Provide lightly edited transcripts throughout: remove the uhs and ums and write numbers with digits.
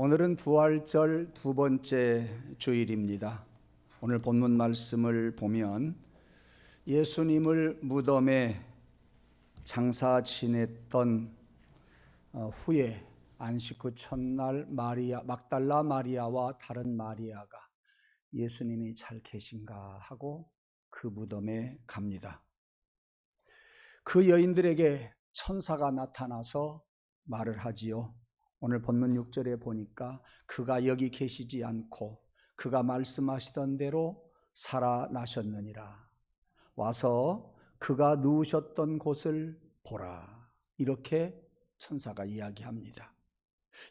오늘은 부활절 두 번째 주일입니다. 오늘 본문 말씀을 보면 예수님을 무덤에 장사 지냈던 후에 안식 후 첫날 막달라 마리아와 다른 마리아가 예수님이 잘 계신가 하고 그 무덤에 갑니다. 그 여인들에게 천사가 나타나서 말을 하지요. 오늘 본문 6절에 보니까 그가 여기 계시지 않고 그가 말씀하시던 대로 살아나셨느니라. 와서 그가 누우셨던 곳을 보라. 이렇게 천사가 이야기합니다.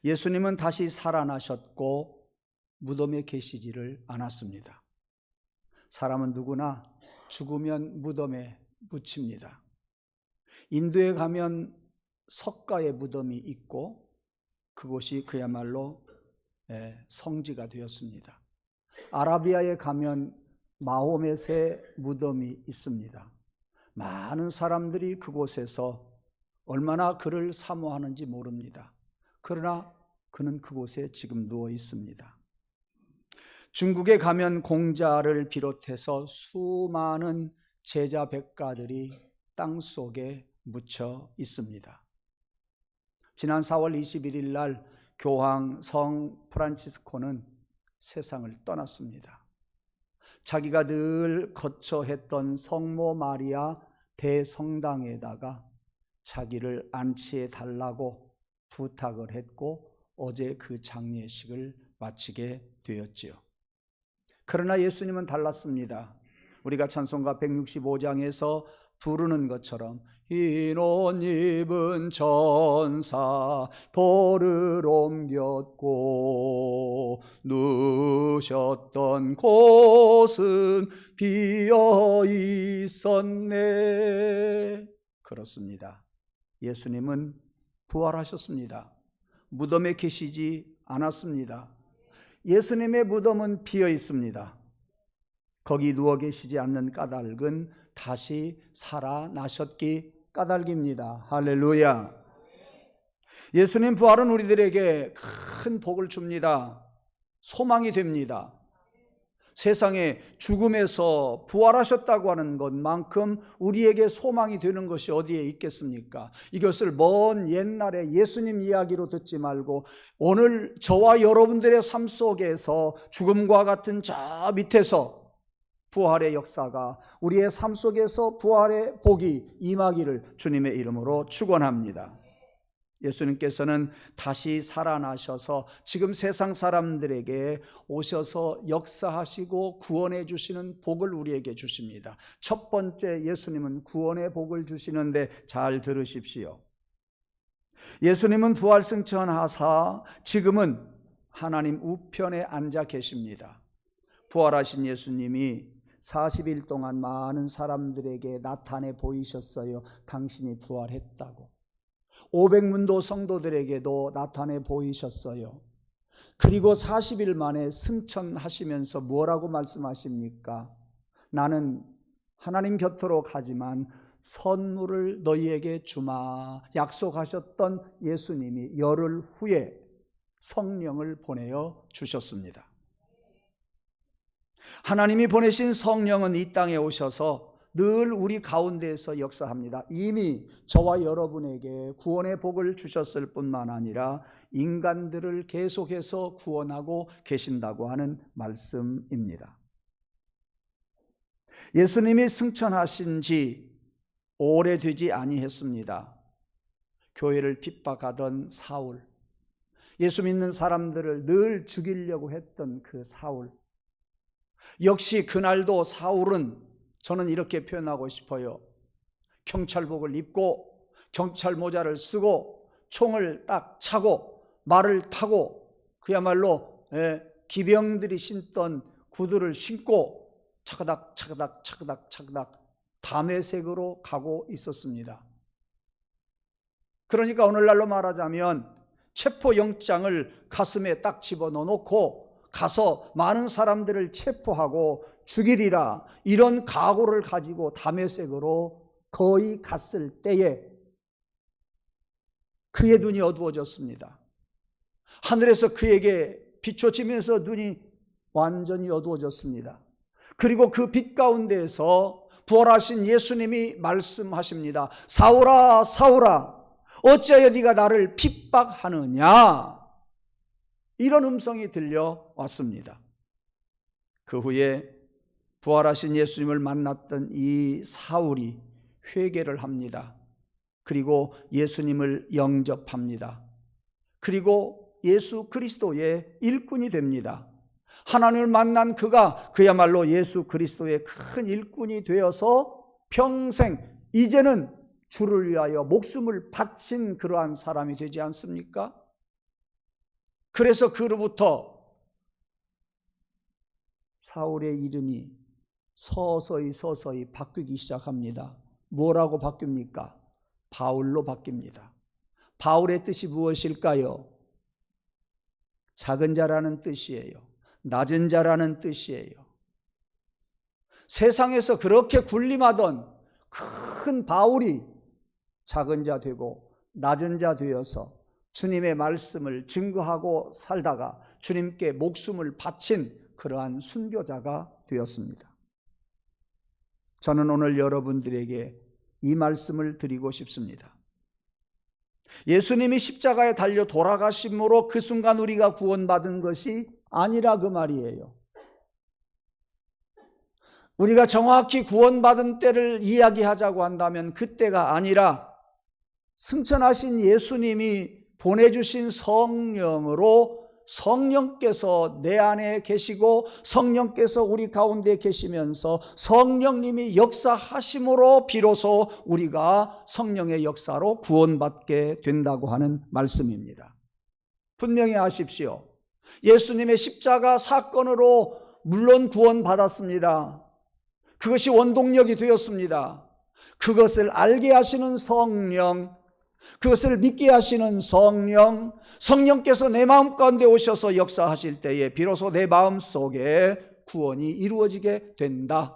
예수님은 다시 살아나셨고 무덤에 계시지를 않았습니다. 사람은 누구나 죽으면 무덤에 묻힙니다. 인도에 가면 석가의 무덤이 있고 그곳이 그야말로 성지가 되었습니다. 아라비아에 가면 마호멧의 무덤이 있습니다. 많은 사람들이 그곳에서 얼마나 그를 사모하는지 모릅니다. 그러나 그는 그곳에 지금 누워 있습니다. 중국에 가면 공자를 비롯해서 수많은 제자 백가들이 땅 속에 묻혀 있습니다. 지난 4월 21일 날 교황 성 프란치스코는 세상을 떠났습니다. 자기가 늘 거처했던 성모 마리아 대성당에다가 자기를 안치해 달라고 부탁을 했고 어제 그 장례식을 마치게 되었지요. 그러나 예수님은 달랐습니다. 우리가 찬송가 165장에서 부르는 것처럼 흰 옷 입은 천사 돌을 옮겼고 누우셨던 곳은 비어 있었네. 그렇습니다. 예수님은 부활하셨습니다. 무덤에 계시지 않았습니다. 예수님의 무덤은 비어 있습니다. 거기 누워 계시지 않는 까닭은 다시 살아나셨기 까닭입니다. 할렐루야. 예수님 부활은 우리들에게 큰 복을 줍니다. 소망이 됩니다. 세상에 죽음에서 부활하셨다고 하는 것만큼 우리에게 소망이 되는 것이 어디에 있겠습니까? 이것을 먼 옛날에 예수님 이야기로 듣지 말고 오늘 저와 여러분들의 삶 속에서 죽음과 같은 저 밑에서 부활의 역사가 우리의 삶 속에서 부활의 복이 임하기를 주님의 이름으로 축원합니다. 예수님께서는 다시 살아나셔서 지금 세상 사람들에게 오셔서 역사하시고 구원해 주시는 복을 우리에게 주십니다. 첫 번째, 예수님은 구원의 복을 주시는데 잘 들으십시오. 예수님은 부활 승천하사 지금은 하나님 우편에 앉아 계십니다. 부활하신 예수님이 40일 동안 많은 사람들에게 나타내 보이셨어요. 당신이 부활했다고. 500문도 성도들에게도 나타내 보이셨어요. 그리고 40일 만에 승천하시면서 뭐라고 말씀하십니까? 나는 하나님 곁으로 가지만 선물을 너희에게 주마. 약속하셨던 예수님이 열흘 후에 성령을 보내어 주셨습니다. 하나님이 보내신 성령은 이 땅에 오셔서 늘 우리 가운데에서 역사합니다. 이미 저와 여러분에게 구원의 복을 주셨을 뿐만 아니라 인간들을 계속해서 구원하고 계신다고 하는 말씀입니다. 예수님이 승천하신 지 오래되지 아니했습니다. 교회를 핍박하던 사울, 예수 믿는 사람들을 늘 죽이려고 했던 그 사울, 역시 그날도 사울은 저는 이렇게 표현하고 싶어요. 경찰복을 입고 경찰 모자를 쓰고 총을 딱 차고 말을 타고 그야말로 기병들이 신던 구두를 신고 차그닥 담에색으로 가고 있었습니다. 그러니까 오늘날로 말하자면 체포영장을 가슴에 딱 집어넣어 놓고 가서 많은 사람들을 체포하고 죽이리라 이런 각오를 가지고 담에색으로 거의 갔을 때에 그의 눈이 어두워졌습니다. 하늘에서 그에게 비춰지면서 눈이 완전히 어두워졌습니다. 그리고 그 빛 가운데에서 부활하신 예수님이 말씀하십니다. 사울아, 사울아, 어찌하여 네가 나를 핍박하느냐? 이런 음성이 들려왔습니다. 그 후에 부활하신 예수님을 만났던 이 사울이 회개를 합니다. 그리고 예수님을 영접합니다. 그리고 예수 그리스도의 일꾼이 됩니다. 하나님을 만난 그가 그야말로 예수 그리스도의 큰 일꾼이 되어서 평생 이제는 주를 위하여 목숨을 바친 그러한 사람이 되지 않습니까? 그래서 그로부터 사울의 이름이 서서히 바뀌기 시작합니다. 뭐라고 바뀝니까? 바울로 바뀝니다. 바울의 뜻이 무엇일까요? 작은 자라는 뜻이에요. 낮은 자라는 뜻이에요. 세상에서 그렇게 군림하던 큰 바울이 작은 자 되고 낮은 자 되어서 주님의 말씀을 증거하고 살다가 주님께 목숨을 바친 그러한 순교자가 되었습니다. 저는 오늘 여러분들에게 이 말씀을 드리고 싶습니다. 예수님이 십자가에 달려 돌아가심으로 그 순간 우리가 구원받은 것이 아니라 그 말이에요. 우리가 정확히 구원받은 때를 이야기하자고 한다면 그때가 아니라 승천하신 예수님이 보내주신 성령으로 성령께서 내 안에 계시고 성령께서 우리 가운데 계시면서 성령님이 역사하심으로 비로소 우리가 성령의 역사로 구원받게 된다고 하는 말씀입니다. 분명히 아십시오. 예수님의 십자가 사건으로 물론 구원받았습니다. 그것이 원동력이 되었습니다. 그것을 알게 하시는 성령, 그것을 믿게 하시는 성령, 성령께서 내 마음 가운데 오셔서 역사하실 때에 비로소 내 마음 속에 구원이 이루어지게 된다.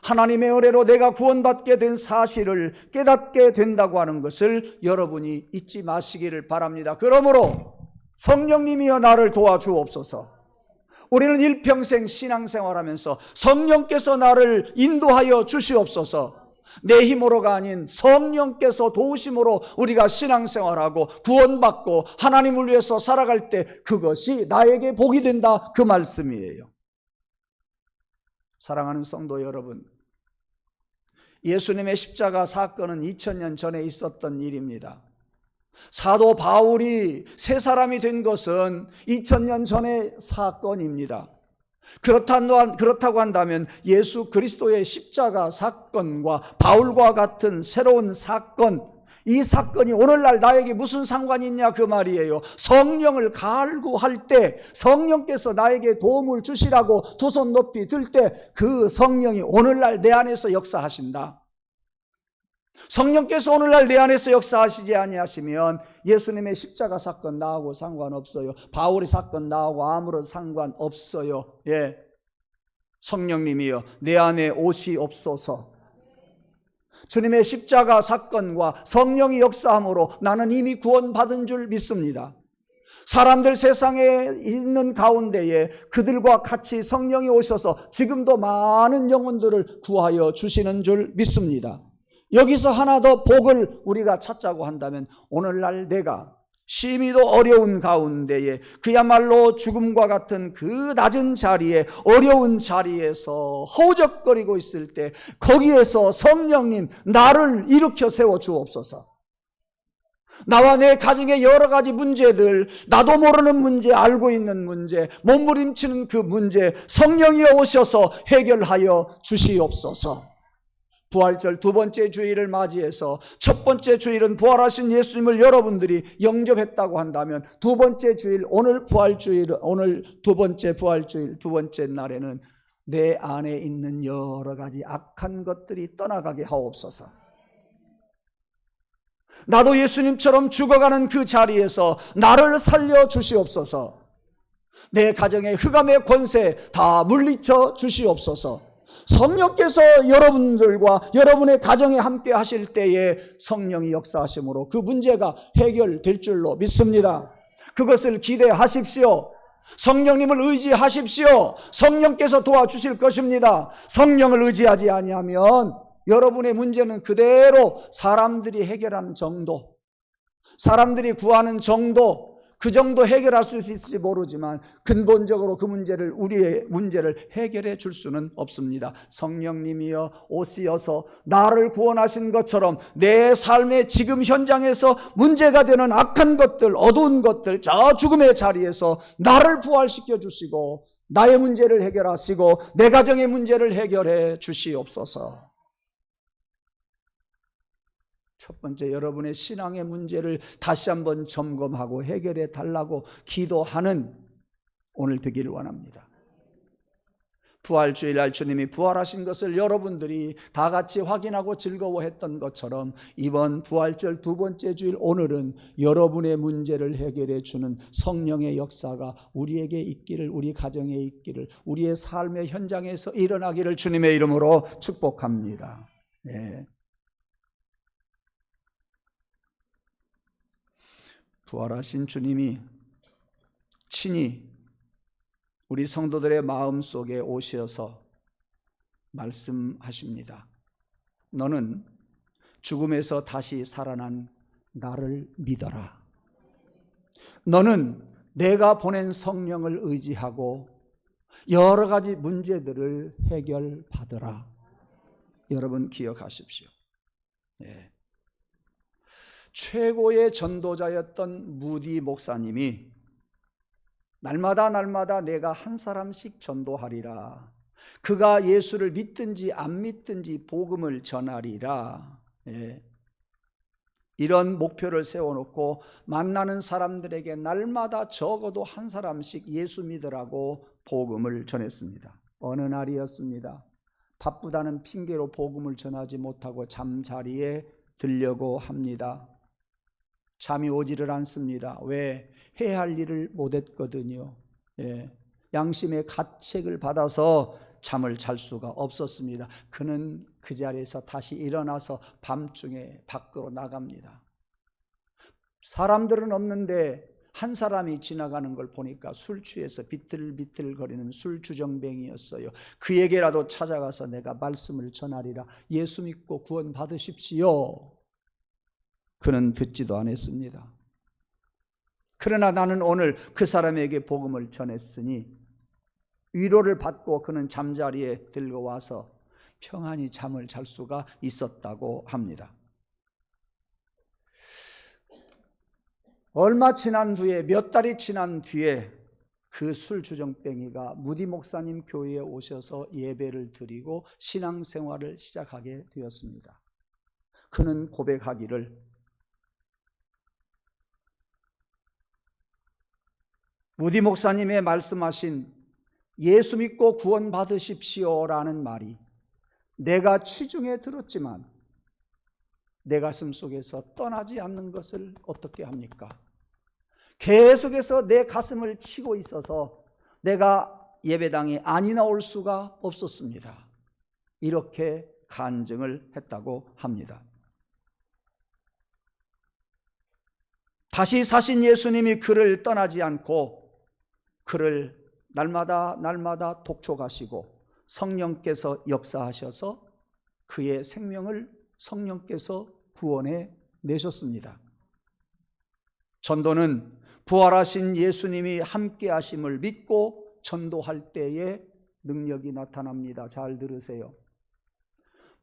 하나님의 은혜로 내가 구원받게 된 사실을 깨닫게 된다고 하는 것을 여러분이 잊지 마시기를 바랍니다. 그러므로 성령님이여 나를 도와주옵소서. 우리는 일평생 신앙생활하면서 성령께서 나를 인도하여 주시옵소서. 내 힘으로가 아닌 성령께서 도우심으로 우리가 신앙생활하고 구원받고 하나님을 위해서 살아갈 때 그것이 나에게 복이 된다, 그 말씀이에요. 사랑하는 성도 여러분, 예수님의 십자가 사건은 2000년 전에 있었던 일입니다. 사도 바울이 새 사람이 된 것은 2000년 전의 사건입니다. 그렇다고 한다면 예수 그리스도의 십자가 사건과 바울과 같은 새로운 사건, 이 사건이 오늘날 나에게 무슨 상관이 있냐 그 말이에요. 성령을 갈구할 때 성령께서 나에게 도움을 주시라고 두 손 높이 들 때 그 성령이 오늘날 내 안에서 역사하신다. 성령께서 오늘날 내 안에서 역사하시지 아니하시면 예수님의 십자가 사건 나하고 상관없어요. 바울의 사건 나하고 아무런 상관없어요. 예. 성령님이여 내 안에 오시옵소서. 주님의 십자가 사건과 성령이 역사함으로 나는 이미 구원받은 줄 믿습니다. 사람들 세상에 있는 가운데에 그들과 같이 성령이 오셔서 지금도 많은 영혼들을 구하여 주시는 줄 믿습니다. 여기서 하나 더 복을 우리가 찾자고 한다면 오늘날 내가 심히도 어려운 가운데에 그야말로 죽음과 같은 그 낮은 자리에 어려운 자리에서 허우적거리고 있을 때 거기에서 성령님 나를 일으켜 세워 주옵소서. 나와 내 가정의 여러 가지 문제들, 나도 모르는 문제, 알고 있는 문제, 몸부림치는 그 문제 성령이 오셔서 해결하여 주시옵소서. 부활절 두 번째 주일을 맞이해서 첫 번째 주일은 부활하신 예수님을 여러분들이 영접했다고 한다면 두 번째 주일, 오늘 부활주일, 오늘 두 번째 부활주일, 두 번째 날에는 내 안에 있는 여러 가지 악한 것들이 떠나가게 하옵소서. 나도 예수님처럼 죽어가는 그 자리에서 나를 살려 주시옵소서. 내 가정의 흑암의 권세 다 물리쳐 주시옵소서. 성령께서 여러분들과 여러분의 가정에 함께 하실 때에 성령이 역사하심으로 그 문제가 해결될 줄로 믿습니다. 그것을 기대하십시오. 성령님을 의지하십시오. 성령께서 도와주실 것입니다. 성령을 의지하지 아니하면 여러분의 문제는 그대로 사람들이 해결하는 정도, 사람들이 구하는 정도, 그 정도 해결할 수 있을지 모르지만 근본적으로 그 문제를, 우리의 문제를 해결해 줄 수는 없습니다. 성령님이여 오시어서 나를 구원하신 것처럼 내 삶의 지금 현장에서 문제가 되는 악한 것들, 어두운 것들, 저 죽음의 자리에서 나를 부활시켜 주시고 나의 문제를 해결하시고 내 가정의 문제를 해결해 주시옵소서. 첫 번째, 여러분의 신앙의 문제를 다시 한번 점검하고 해결해 달라고 기도하는 오늘 되기를 원합니다. 부활주일날 주님이 부활하신 것을 여러분들이 다 같이 확인하고 즐거워했던 것처럼 이번 부활절 두 번째 주일 오늘은 여러분의 문제를 해결해 주는 성령의 역사가 우리에게 있기를, 우리 가정에 있기를, 우리의 삶의 현장에서 일어나기를 주님의 이름으로 축복합니다. 네. 부활하신 주님이 친히 우리 성도들의 마음속에 오셔서 말씀하십니다. 너는 죽음에서 다시 살아난 나를 믿어라. 너는 내가 보낸 성령을 의지하고 여러 가지 문제들을 해결받으라. 여러분 기억하십시오. 네. 최고의 전도자였던 무디 목사님이 날마다 내가 한 사람씩 전도하리라. 그가 예수를 믿든지 안 믿든지 복음을 전하리라. 예. 이런 목표를 세워놓고 만나는 사람들에게 날마다 적어도 한 사람씩 예수 믿으라고 복음을 전했습니다. 어느 날이었습니다. 바쁘다는 핑계로 복음을 전하지 못하고 잠자리에 들려고 합니다. 잠이 오지를 않습니다. 왜? 해야 할 일을 못했거든요. 예. 양심의 가책을 받아서 잠을 잘 수가 없었습니다. 그는 그 자리에서 다시 일어나서 밤중에 밖으로 나갑니다. 사람들은 없는데 한 사람이 지나가는 걸 보니까 술 취해서 비틀비틀거리는 술주정뱅이였어요. 그에게라도 찾아가서 내가 말씀을 전하리라. 예수 믿고 구원 받으십시오. 그는 듣지도 않았습니다. 그러나 나는 오늘 그 사람에게 복음을 전했으니 위로를 받고 그는 잠자리에 들고 와서 평안히 잠을 잘 수가 있었다고 합니다. 얼마 지난 뒤에, 몇 달이 지난 뒤에 그 술주정뱅이가 무디 목사님 교회에 오셔서 예배를 드리고 신앙생활을 시작하게 되었습니다. 그는 고백하기를 무디 목사님의 말씀하신 예수 믿고 구원 받으십시오라는 말이 내가 취중에 들었지만 내 가슴 속에서 떠나지 않는 것을 어떻게 합니까? 계속해서 내 가슴을 치고 있어서 내가 예배당에 안이 나올 수가 없었습니다. 이렇게 간증을 했다고 합니다. 다시 사신 예수님이 그를 떠나지 않고 그를 날마다 독촉하시고 성령께서 역사하셔서 그의 생명을 성령께서 구원해 내셨습니다. 전도는 부활하신 예수님이 함께 하심을 믿고 전도할 때에 능력이 나타납니다. 잘 들으세요.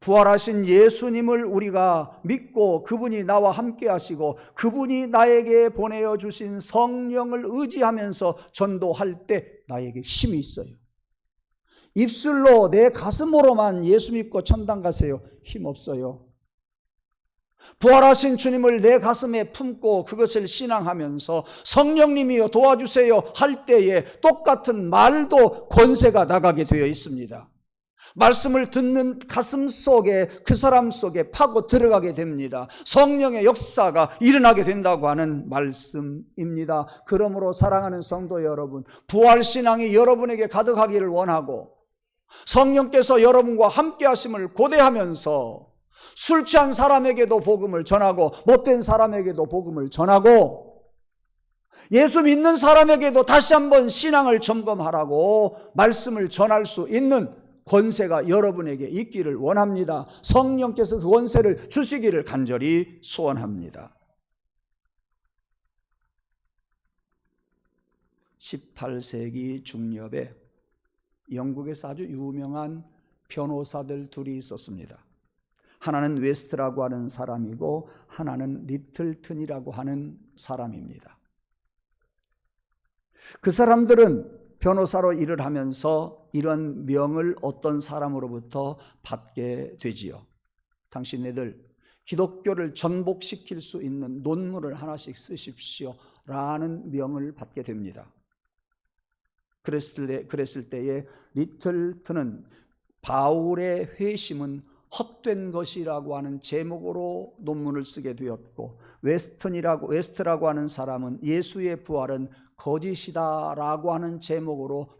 부활하신 예수님을 우리가 믿고 그분이 나와 함께 하시고 그분이 나에게 보내어 주신 성령을 의지하면서 전도할 때 나에게 힘이 있어요. 입술로 내 가슴으로만 예수 믿고 천당 가세요. 힘 없어요. 부활하신 주님을 내 가슴에 품고 그것을 신앙하면서 성령님이여 도와주세요 할 때에 똑같은 말도 권세가 나가게 되어 있습니다. 말씀을 듣는 가슴 속에 그 사람 속에 파고 들어가게 됩니다. 성령의 역사가 일어나게 된다고 하는 말씀입니다. 그러므로 사랑하는 성도 여러분, 부활신앙이 여러분에게 가득하기를 원하고 성령께서 여러분과 함께 하심을 고대하면서 술 취한 사람에게도 복음을 전하고 못된 사람에게도 복음을 전하고 예수 믿는 사람에게도 다시 한번 신앙을 점검하라고 말씀을 전할 수 있는 권세가 여러분에게 있기를 원합니다. 성령께서 그 권세를 주시기를 간절히 소원합니다. 18세기 중엽에 영국에서 아주 유명한 변호사들 둘이 있었습니다. 하나는 웨스트라고 하는 사람이고 하나는 리틀튼이라고 하는 사람입니다. 그 사람들은 변호사로 일을 하면서 이런 명을 어떤 사람으로부터 받게 되지요. 당신네들 기독교를 전복시킬 수 있는 논문을 하나씩 쓰십시오 라는 명을 받게 됩니다. 그랬을 때에 리틀튼은 바울의 회심은 헛된 것이라고 하는 제목으로 논문을 쓰게 되었고, 웨스트라고 하는 사람은 예수의 부활은 거짓이다라고 하는 제목으로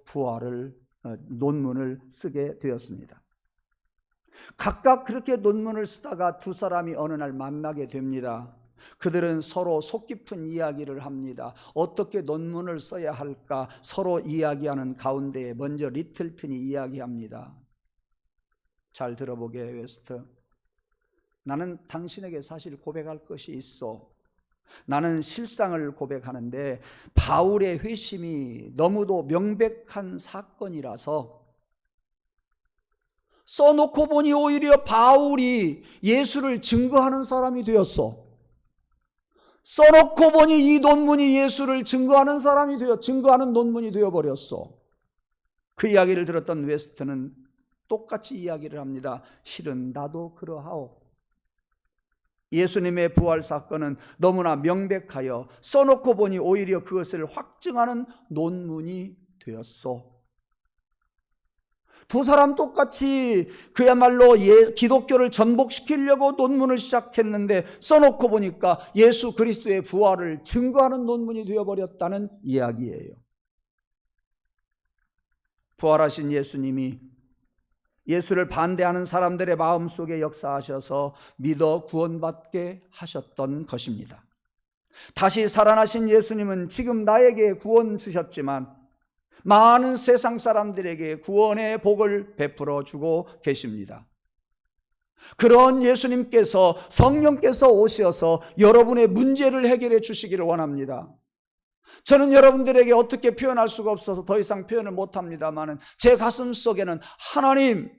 논문을 쓰게 되었습니다. 각각 그렇게 논문을 쓰다가 두 사람이 어느 날 만나게 됩니다. 그들은 서로 속 깊은 이야기를 합니다. 어떻게 논문을 써야 할까 서로 이야기하는 가운데에 먼저 리틀튼이 이야기합니다. 잘 들어보게, 웨스트. 나는 당신에게 사실 고백할 것이 있어. 나는 실상을 고백하는데 바울의 회심이 너무도 명백한 사건이라서 써놓고 보니 오히려 바울이 예수를 증거하는 사람이 되었어. 써놓고 보니 이 논문이 예수를 증거하는 증거하는 논문이 되어버렸어. 그 이야기를 들었던 웨스트는 똑같이 이야기를 합니다. 실은 나도 그러하오. 예수님의 부활 사건은 너무나 명백하여 써놓고 보니 오히려 그것을 확증하는 논문이 되었소. 두 사람 똑같이 그야말로 기독교를 전복시키려고 논문을 시작했는데 써놓고 보니까 예수 그리스도의 부활을 증거하는 논문이 되어버렸다는 이야기예요. 부활하신 예수님이 예수를 반대하는 사람들의 마음속에 역사하셔서 믿어 구원받게 하셨던 것입니다. 다시 살아나신 예수님은 지금 나에게 구원 주셨지만 많은 세상 사람들에게 구원의 복을 베풀어 주고 계십니다. 그런 예수님께서, 성령께서 오셔서 여러분의 문제를 해결해 주시기를 원합니다. 저는 여러분들에게 어떻게 표현할 수가 없어서 더 이상 표현을 못합니다만 제 가슴 속에는 하나님,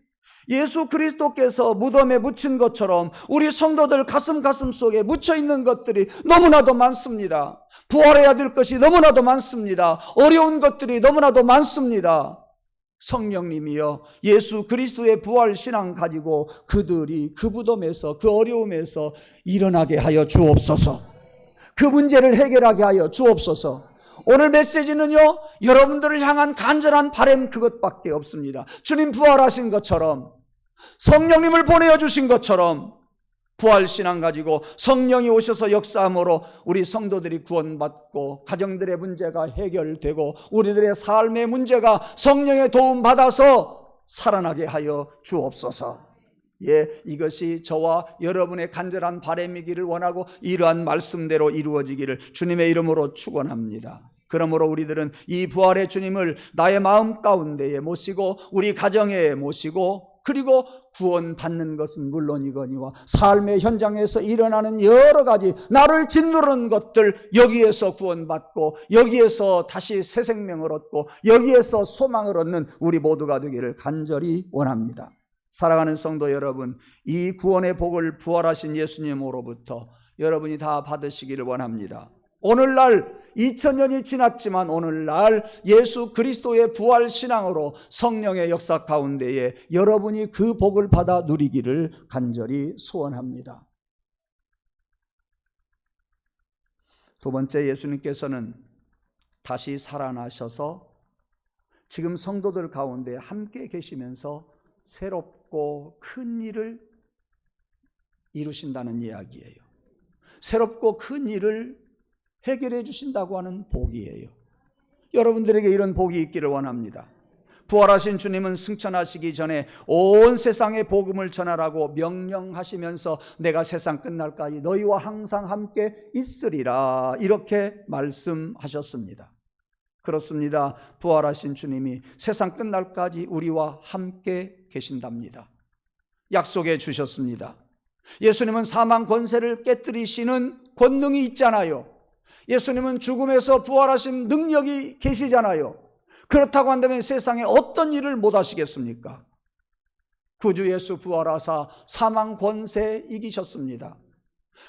예수 그리스도께서 무덤에 묻힌 것처럼 우리 성도들 가슴 속에 묻혀있는 것들이 너무나도 많습니다. 부활해야 될 것이 너무나도 많습니다. 어려운 것들이 너무나도 많습니다. 성령님이여, 예수 그리스도의 부활 신앙 가지고 그들이 그 무덤에서, 그 어려움에서 일어나게 하여 주옵소서. 그 문제를 해결하게 하여 주옵소서. 오늘 메시지는요, 여러분들을 향한 간절한 바람 그것밖에 없습니다. 주님 부활하신 것처럼, 성령님을 보내어 주신 것처럼 부활신앙 가지고 성령이 오셔서 역사함으로 우리 성도들이 구원받고 가정들의 문제가 해결되고 우리들의 삶의 문제가 성령의 도움 받아서 살아나게 하여 주옵소서. 이것이 저와 여러분의 간절한 바람이기를 원하고 이러한 말씀대로 이루어지기를 주님의 이름으로 축원합니다. 그러므로 우리들은 이 부활의 주님을 나의 마음 가운데에 모시고 우리 가정에 모시고, 그리고 구원받는 것은 물론이거니와 삶의 현장에서 일어나는 여러 가지 나를 짓누르는 것들, 여기에서 구원받고 여기에서 다시 새 생명을 얻고 여기에서 소망을 얻는 우리 모두가 되기를 간절히 원합니다. 사랑하는 성도 여러분, 이 구원의 복을 부활하신 예수님으로부터 여러분이 다 받으시기를 원합니다. 오늘날 2000년이 지났지만 오늘날 예수 그리스도의 부활 신앙으로 성령의 역사 가운데에 여러분이 그 복을 받아 누리기를 간절히 소원합니다. 두 번째, 예수님께서는 다시 살아나셔서 지금 성도들 가운데 함께 계시면서 새롭고 큰 일을 이루신다는 이야기예요. 새롭고 큰 일을 해결해 주신다고 하는 복이에요. 여러분들에게 이런 복이 있기를 원합니다. 부활하신 주님은 승천하시기 전에 온 세상에 복음을 전하라고 명령하시면서 내가 세상 끝날까지 너희와 항상 함께 있으리라 이렇게 말씀하셨습니다. 그렇습니다. 부활하신 주님이 세상 끝날까지 우리와 함께 계신답니다. 약속해 주셨습니다. 예수님은 사망 권세를 깨뜨리시는 권능이 있잖아요. 예수님은 죽음에서 부활하신 능력이 계시잖아요. 그렇다고 한다면 세상에 어떤 일을 못 하시겠습니까? 구주 예수 부활하사 사망 권세 이기셨습니다.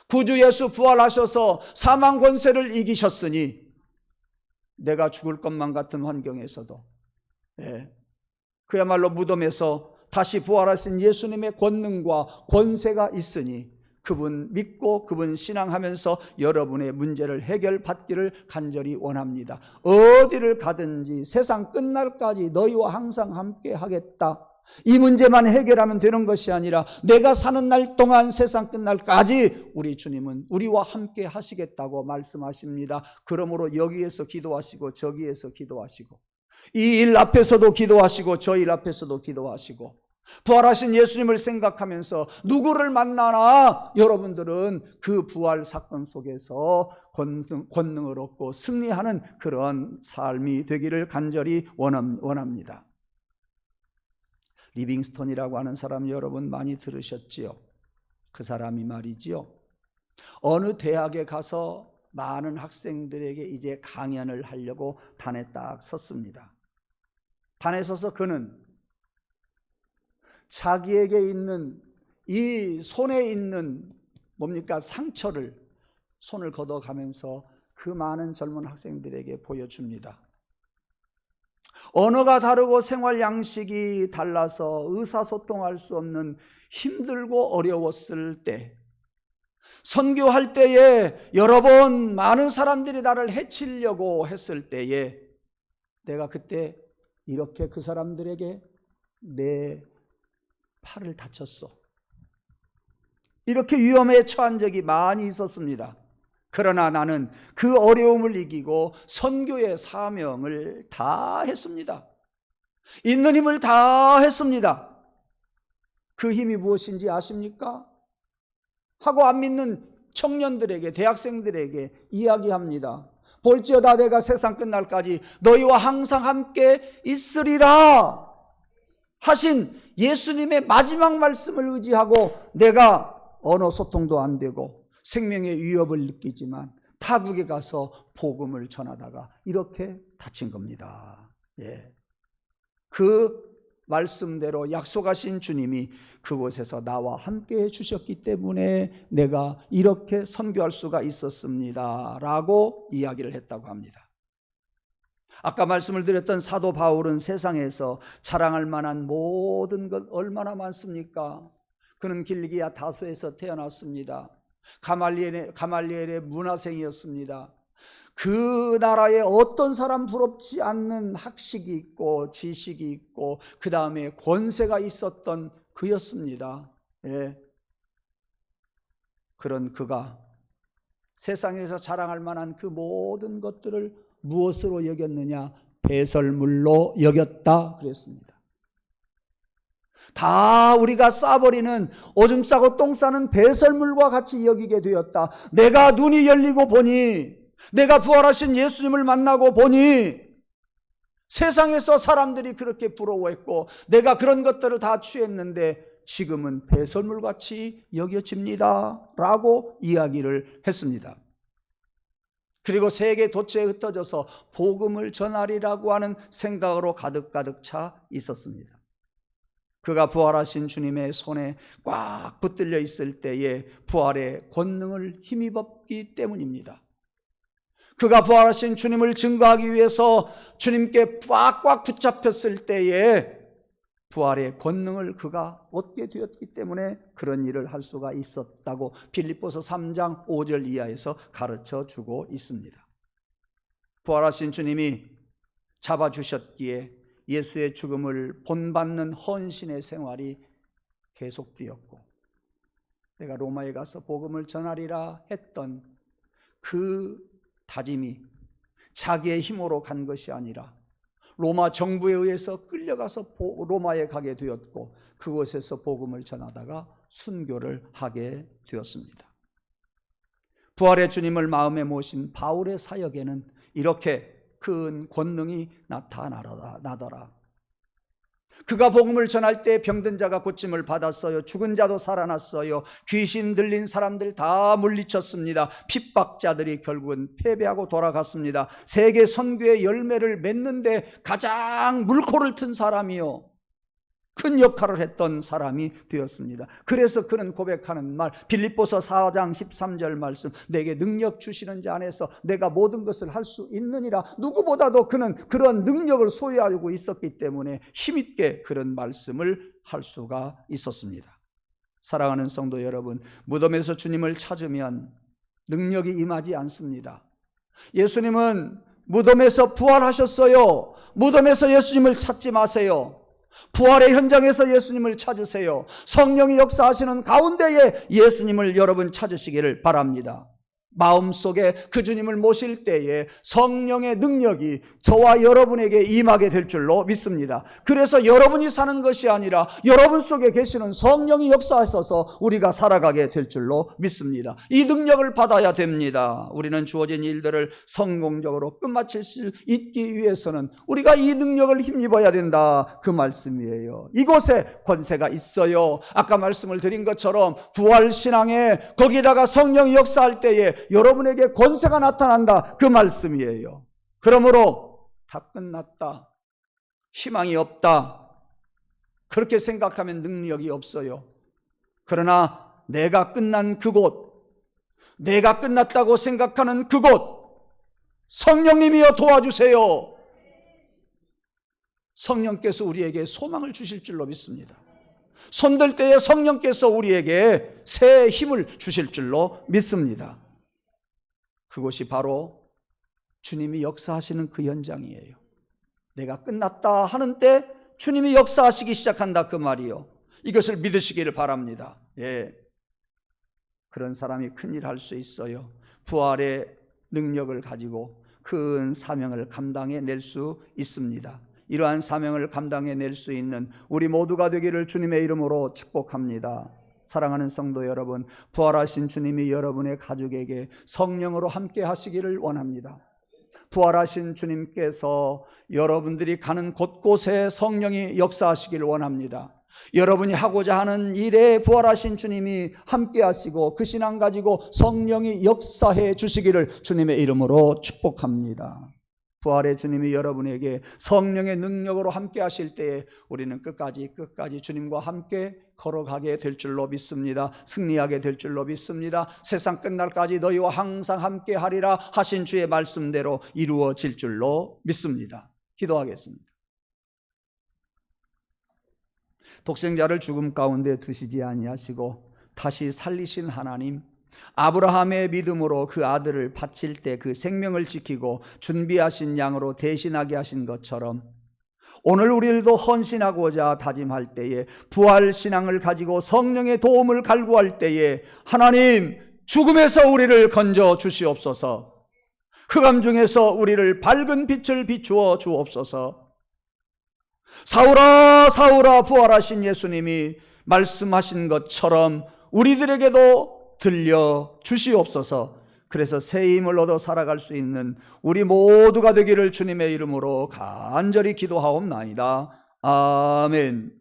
구주 예수 부활하셔서 사망 권세를 이기셨으니 내가 죽을 것만 같은 환경에서도 그야말로 무덤에서 다시 부활하신 예수님의 권능과 권세가 있으니 그분 믿고 그분 신앙하면서 여러분의 문제를 해결받기를 간절히 원합니다. 어디를 가든지 세상 끝날까지 너희와 항상 함께 하겠다. 이 문제만 해결하면 되는 것이 아니라 내가 사는 날 동안 세상 끝날까지 우리 주님은 우리와 함께 하시겠다고 말씀하십니다. 그러므로 여기에서 기도하시고 저기에서 기도하시고 이 일 앞에서도 기도하시고 저 일 앞에서도 기도하시고 부활하신 예수님을 생각하면서 누구를 만나나 여러분들은 그 부활 사건 속에서 권능을 얻고 승리하는 그런 삶이 되기를 간절히 원합니다. 리빙스톤이라고 하는 사람 여러분 많이 들으셨지요? 그 사람이 말이지요, 어느 대학에 가서 많은 학생들에게 이제 강연을 하려고 단에 딱 섰습니다. 단에 서서 그는 자기에게 있는 이 손에 있는 상처를 손을 걷어가면서 그 많은 젊은 학생들에게 보여줍니다. 언어가 다르고 생활 양식이 달라서 의사소통할 수 없는 힘들고 어려웠을 때, 선교할 때에 여러 번 많은 사람들이 나를 해치려고 했을 때에 내가 그때 이렇게 그 사람들에게 내 팔을 다쳤어. 이렇게 위험에 처한 적이 많이 있었습니다. 그러나 나는 그 어려움을 이기고 선교의 사명을 다 했습니다. 있는 힘을 다 했습니다. 그 힘이 무엇인지 아십니까? 하고 안 믿는 청년들에게, 대학생들에게 이야기합니다. 볼지어다 내가 세상 끝날까지 너희와 항상 함께 있으리라 하신 예수님의 마지막 말씀을 의지하고 내가 언어 소통도 안 되고 생명의 위협을 느끼지만 타국에 가서 복음을 전하다가 이렇게 다친 겁니다. 그 말씀대로 약속하신 주님이 그곳에서 나와 함께 해주셨기 때문에 내가 이렇게 선교할 수가 있었습니다 라고 이야기를 했다고 합니다. 아까 말씀을 드렸던 사도 바울은 세상에서 자랑할 만한 모든 것 얼마나 많습니까? 그는 길기야 다소에서 태어났습니다. 가말리엘의 문화생이었습니다. 그 나라에 어떤 사람 부럽지 않는 학식이 있고 지식이 있고 그 다음에 권세가 있었던 그였습니다. 그런 그가 세상에서 자랑할 만한 그 모든 것들을 무엇으로 여겼느냐? 배설물로 여겼다 그랬습니다. 다 우리가 싸버리는 오줌 싸고 똥 싸는 배설물과 같이 여기게 되었다. 내가 눈이 열리고 보니, 내가 부활하신 예수님을 만나고 보니 세상에서 사람들이 그렇게 부러워했고 내가 그런 것들을 다 취했는데 지금은 배설물같이 여겨집니다 라고 이야기를 했습니다. 그리고 세계 도처에 흩어져서 복음을 전하리라고 하는 생각으로 가득 차 있었습니다. 그가 부활하신 주님의 손에 꽉 붙들려 있을 때에 부활의 권능을 힘입었기 때문입니다. 그가 부활하신 주님을 증거하기 위해서 주님께 꽉꽉 붙잡혔을 때에 부활의 권능을 그가 얻게 되었기 때문에 그런 일을 할 수가 있었다고 빌립보서 3장 5절 이하에서 가르쳐 주고 있습니다. 부활하신 주님이 잡아주셨기에 예수의 죽음을 본받는 헌신의 생활이 계속되었고 내가 로마에 가서 복음을 전하리라 했던 그 다짐이 자기의 힘으로 간 것이 아니라 로마 정부에 의해서 끌려가서 로마에 가게 되었고 그곳에서 복음을 전하다가 순교를 하게 되었습니다. 부활의 주님을 마음에 모신 바울의 사역에는 이렇게 큰 권능이 나타나더라. 그가 복음을 전할 때 병든 자가 고침을 받았어요. 죽은 자도 살아났어요. 귀신 들린 사람들 다 물리쳤습니다. 핍박자들이 결국은 패배하고 돌아갔습니다. 세계 선교의 열매를 맺는데 가장 물꼬를 튼 사람이요, 큰 역할을 했던 사람이 되었습니다. 그래서 그는 고백하는 말, 빌립보서 4장 13절 말씀, 내게 능력 주시는 자 안에서 내가 모든 것을 할 수 있느니라. 누구보다도 그는 그런 능력을 소유하고 있었기 때문에 힘있게 그런 말씀을 할 수가 있었습니다. 사랑하는 성도 여러분, 무덤에서 주님을 찾으면 능력이 임하지 않습니다. 예수님은 무덤에서 부활하셨어요. 무덤에서 예수님을 찾지 마세요. 부활의 현장에서 예수님을 찾으세요. 성령이 역사하시는 가운데에 예수님을 여러분 찾으시기를 바랍니다. 마음속에 그 주님을 모실 때에 성령의 능력이 저와 여러분에게 임하게 될 줄로 믿습니다. 그래서 여러분이 사는 것이 아니라 여러분 속에 계시는 성령이 역사하셔서 우리가 살아가게 될 줄로 믿습니다. 이 능력을 받아야 됩니다. 우리는 주어진 일들을 성공적으로 끝마칠 수 있기 위해서는 우리가 이 능력을 힘입어야 된다, 그 말씀이에요. 이곳에 권세가 있어요. 아까 말씀을 드린 것처럼 부활신앙에 거기다가 성령이 역사할 때에 여러분에게 권세가 나타난다, 그 말씀이에요. 그러므로 다 끝났다, 희망이 없다, 그렇게 생각하면 능력이 없어요. 그러나 내가 끝난 그곳, 내가 끝났다고 생각하는 그곳, 성령님이여 도와주세요. 성령께서 우리에게 소망을 주실 줄로 믿습니다. 손들 때에 성령께서 우리에게 새 힘을 주실 줄로 믿습니다. 그것이 바로 주님이 역사하시는 그 현장이에요. 내가 끝났다 하는 때 주님이 역사하시기 시작한다, 그 말이요. 이것을 믿으시기를 바랍니다. 예, 그런 사람이 큰일 할 수 있어요. 부활의 능력을 가지고 큰 사명을 감당해낼 수 있습니다. 이러한 사명을 감당해낼 수 있는 우리 모두가 되기를 주님의 이름으로 축복합니다. 사랑하는 성도 여러분, 부활하신 주님이 여러분의 가족에게 성령으로 함께 하시기를 원합니다. 부활하신 주님께서 여러분들이 가는 곳곳에 성령이 역사하시기를 원합니다. 여러분이 하고자 하는 일에 부활하신 주님이 함께 하시고 그 신앙 가지고 성령이 역사해 주시기를 주님의 이름으로 축복합니다. 부활의 주님이 여러분에게 성령의 능력으로 함께 하실 때에 우리는 끝까지 주님과 함께 걸어가게 될 줄로 믿습니다. 승리하게 될 줄로 믿습니다. 세상 끝날까지 너희와 항상 함께 하리라 하신 주의 말씀대로 이루어질 줄로 믿습니다. 기도하겠습니다. 독생자를 죽음 가운데 두시지 아니하시고 다시 살리신 하나님, 아브라함의 믿음으로 그 아들을 바칠 때 그 생명을 지키고 준비하신 양으로 대신하게 하신 것처럼 오늘 우리들도 헌신하고자 다짐할 때에 부활신앙을 가지고 성령의 도움을 갈구할 때에 하나님, 죽음에서 우리를 건져 주시옵소서. 흑암 중에서 우리를 밝은 빛을 비추어 주옵소서. 사울아 사울아 부활하신 예수님이 말씀하신 것처럼 우리들에게도 들려 주시옵소서. 그래서 새 힘을 얻어 살아갈 수 있는 우리 모두가 되기를 주님의 이름으로 간절히 기도하옵나이다. 아멘.